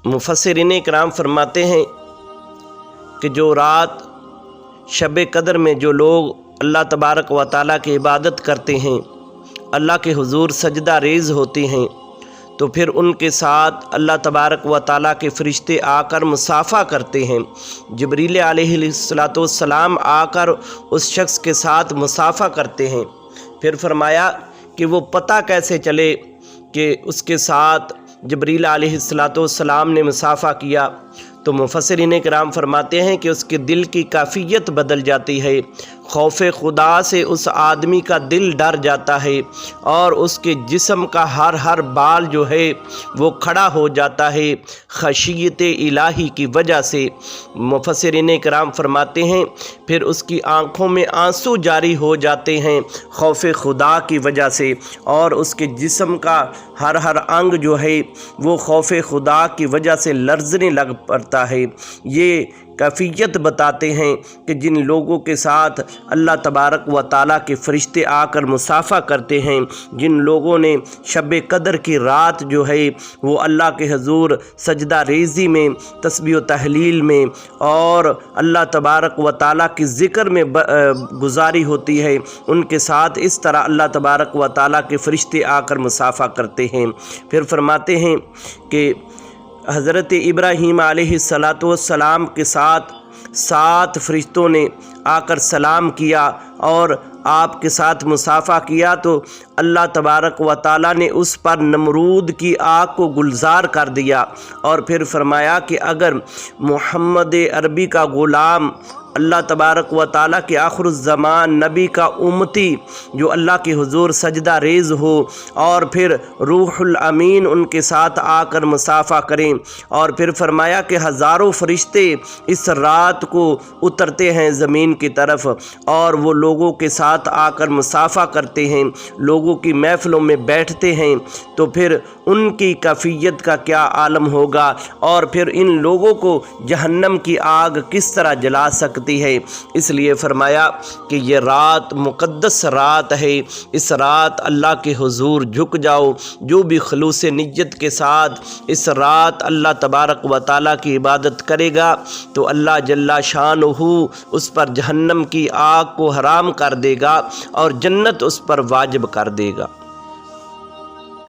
मुफस्सिरीन इकराम फरमाते हैं कि जो रात शब कदर में जो लोग अल्लाह तबारक व तआला की इबादत करते हैं, अल्लाह के हुजूर सजदा रेज़ होते हैं, तो फिर उनके साथ अल्लाह तबारक व तआला के फ़रिश्ते आकर मुसाफ़ा करते हैं। जिब्रील अलैहिस्सलाम आकर उस शख्स के साथ मुसाफ़ा करते हैं। फिर फरमाया कि वो पता कैसे चले कि उसके साथ जिब्रील अलैहिस्सलाम ने मुसाफ़ा किया। तो मुफस्सिरीन इकराम फरमाते हैं कि उसके दिल की कैफियत बदल जाती है, खौफ खुदा से उस आदमी का दिल डर जाता है और उसके जिस्म का हर बाल जो है वो खड़ा हो जाता है खशियत इलाही की वजह से। मुफस्सिरीन इकराम फरमाते हैं फिर उसकी आँखों में आंसू जारी हो जाते हैं खौफ खुदा की वजह से, और उसके जिस्म का हर अंग जो है वो खौफ खुदा की वजह से लर्ज़ने लग पड़ता है। ये कैफियत बताते हैं कि जिन लोगों के साथ अल्लाह तबारक व तआला के फ़रिश्ते आकर मुसाफ़ा करते हैं, जिन लोगों ने शब कदर की रात जो है वो अल्लाह के हुज़ूर सजदा रेज़ी में, तस्बीह व तहलील में और अल्लाह तबारक व तआला की ज़िक्र में गुजारी होती है, उनके साथ इस तरह अल्लाह तबारक व तआला के फ़रिश्ते आकर मुसाफ़ा करते हैं। फिर फरमाते हैं कि हज़रत इब्राहीम अलैहिस्सलाम के साथ 7 फ़रिश्तों ने आकर सलाम किया और आपके साथ मुसाफ़ा किया, तो अल्लाह तबारक व तआला ने उस पर नमरूद की आग को गुलजार कर दिया। और फिर फरमाया कि अगर मोहम्मद अरबी का ग़ुलाम अल्लाह तबारक व तआला के आखिरुज़्ज़मान नबी का उम्मती जो अल्लाह के हुजूर सजदा रेज़ हो और फिर रूहुल अमीन उनके साथ आकर मुसाफ़ा करें। और फिर फरमाया कि हज़ारों फ़रिश्ते इस रात को उतरते हैं ज़मीन की तरफ और वो लोगों के साथ आकर मुसाफ़ा करते हैं, लोगों की महफ़िलों में बैठते हैं, तो फिर उनकी कैफियत का क्या आलम होगा और फिर इन लोगों को जहन्नम की आग किस तरह जला सकती है। इसलिए फरमाया कि ये रात मुक़द्दस रात है, इस रात अल्लाह के हुजूर झुक जाओ। जो भी खलूस नियत के साथ इस रात अल्लाह तबारक व तआला की इबादत करेगा तो अल्लाह जल्ला शानुहु उस पर जहन्नम की आग को हराम कर देगा और जन्नत उस पर वाजिब कर देगा।